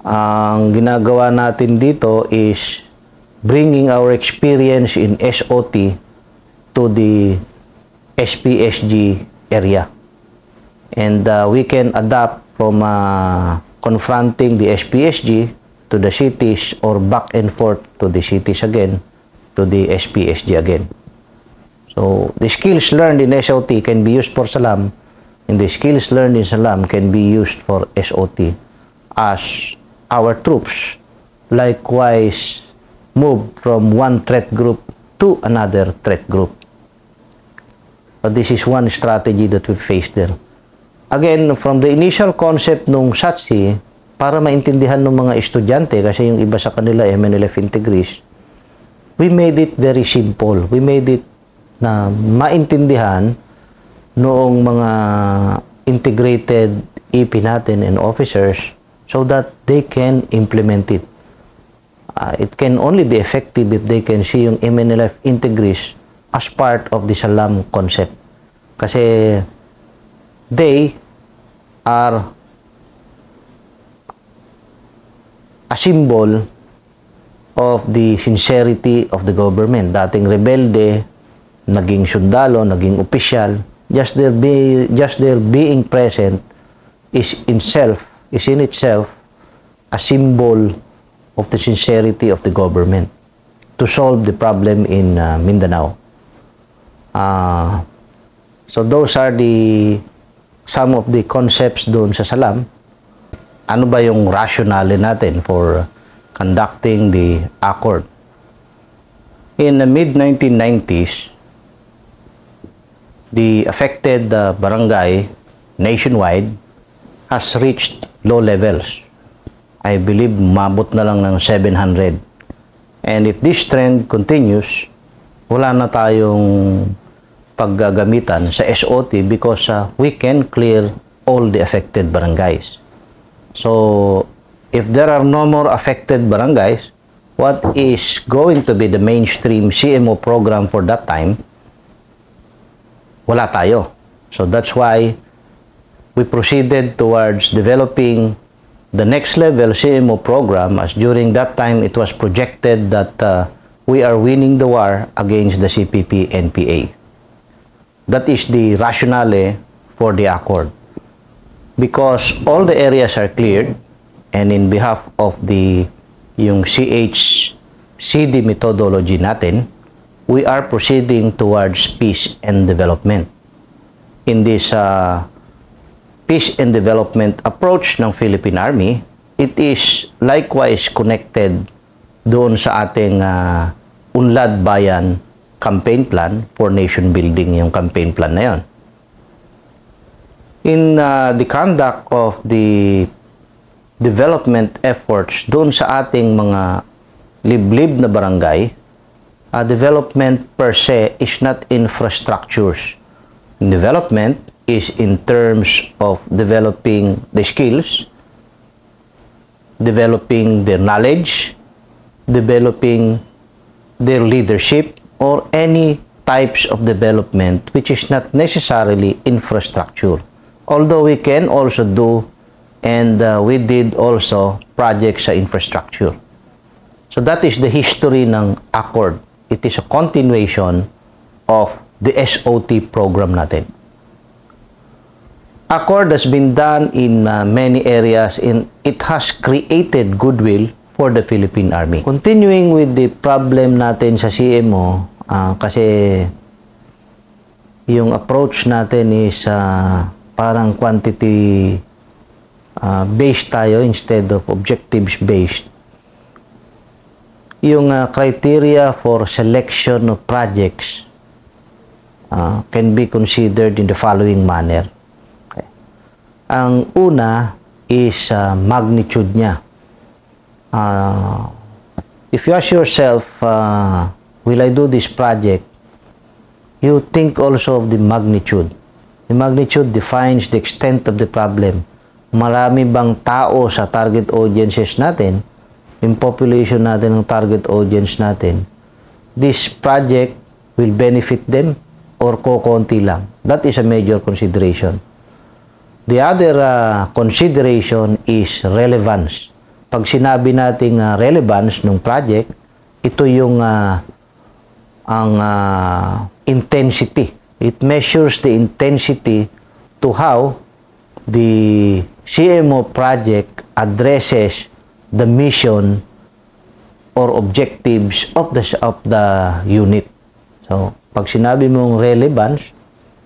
Ang ginagawa natin dito is bringing our experience in SOT to the SPSG area. And we can adapt from confronting the SPSG to the cities or back and forth to the cities again, to the SPSG again. So, the skills learned in SOT can be used for SALAM, and the skills learned in SALAM can be used for SOT as our troops likewise move from one threat group to another threat group. So, this is one strategy that we face there. Again, from the initial concept nung SATC, para maintindihan ng mga estudyante, kasi yung iba sa kanila MNLF integris, we made it very simple. We made it na maintindihan noong mga integrated EP natin and officers so that they can implement it. It can only be effective if they can see yung MNLF integris as part of the SALAM concept. Kasi they are a symbol of the sincerity of the government. Dating rebelde, naging sundalo, naging opisyal, just their being present is in itself a symbol of the sincerity of the government to solve the problem in Mindanao. So those are some of the concepts doon sa SALAM. Ano ba yung rationale natin for conducting the accord? In the mid-1990s, the affected barangay nationwide has reached low levels. I believe mabot na lang ng 700. And if this trend continues, wala na tayong paggagamitan sa SOT because we can clear all the affected barangays. So, if there are no more affected barangays, what is going to be the mainstream CMO program for that time? Wala tayo. So that's why we proceeded towards developing the next level CMO program, as during that time it was projected that we are winning the war against the CPP-NPA. That is the rationale for the accord. Because all the areas are cleared, and in behalf of yung CHCD methodology natin, we are proceeding towards peace and development. In this peace and development approach ng Philippine Army, it is likewise connected doon sa ating Unlad Bayan campaign plan for nation building, yung campaign plan na yon. In the conduct of the development efforts doon sa ating mga liblib na barangay, development per se is not infrastructures. Development is in terms of developing the skills, developing their knowledge, developing their leadership, or any types of development which is not necessarily infrastructure. Although we can also do, and we did also, projects sa infrastructure. So that is the history ng accord. It is a continuation of the SOT program natin. Accord has been done in many areas, and it has created goodwill for the Philippine Army. Continuing with the problem natin sa CMO, kasi yung approach natin is parang quantity based tayo instead of objectives based. Yung criteria for selection of projects can be considered in the following manner. Okay. Ang una is magnitude niya. If you ask yourself, will I do this project? You think also of the magnitude. The magnitude defines the extent of the problem. Marami bang tao sa target audiences natin? Yung population natin, ng target audience natin, this project will benefit them or kokonti lang? That is a major consideration. The other consideration is relevance. pag sinabi nating relevance ng project, ito yung intensity. It measures the intensity to how the CMO project addresses the mission or objectives of the unit. So, pag sinabi mong relevance,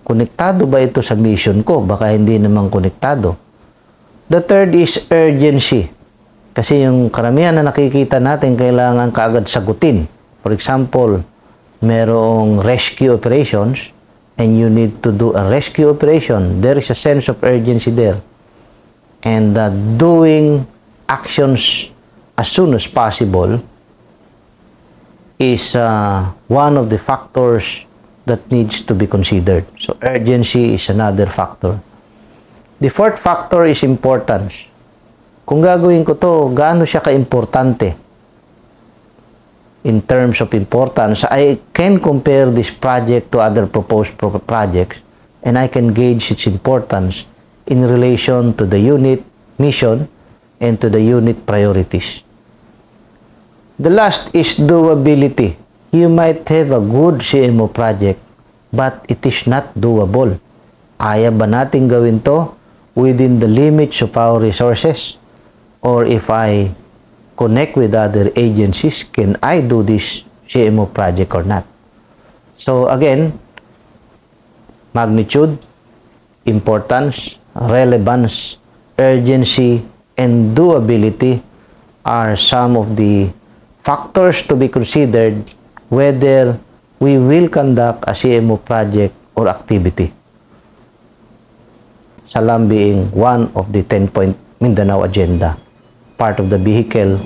konektado ba ito sa mission ko? Baka hindi naman konektado. The third is urgency. Kasi yung karamihan na nakikita natin kailangan kaagad sagutin. For example, merong rescue operations and you need to do a rescue operation. There is a sense of urgency there. And doing actions as soon as possible is one of the factors that needs to be considered. So, urgency is another factor. The fourth factor is importance. Kung gagawin ko to, gaano siya ka-importante? In terms of importance, I can compare this project to other proposed projects and I can gauge its importance in relation to the unit mission and to the unit priorities. The last is doability. You might have a good CMO project, but it is not doable. Kaya ba natin gawin to within the limits of our resources? Or if I connect with other agencies, can I do this CMO project or not? So again, magnitude, importance, relevance, urgency, and doability are some of the factors to be considered whether we will conduct a CMO project or activity. Salam being one of the 10-point Mindanao agenda, part of the vehicle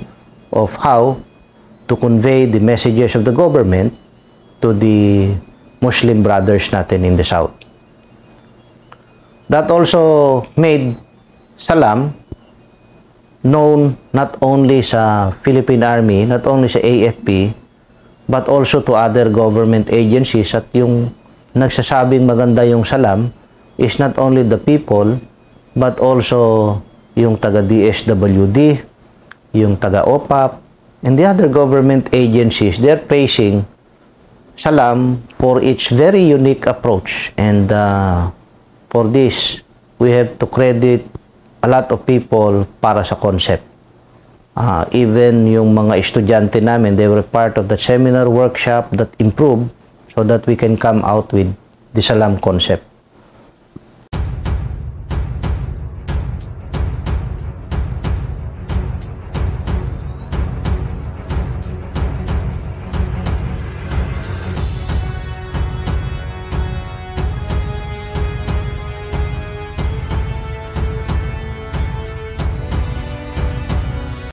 of how to convey the messages of the government to the Muslim brothers natin in the South. That also made Salam known not only sa Philippine Army, not only sa AFP, but also to other government agencies, at yung nagsasabing maganda yung Salam is not only the people, but also yung taga-DSWD, yung taga-OPAP, and the other government agencies. They're praising Salam for its very unique approach, and for this, we have to credit a lot of people para sa concept. Even yung mga estudyante namin, they were part of the seminar workshop that improved so that we can come out with the Salam concept.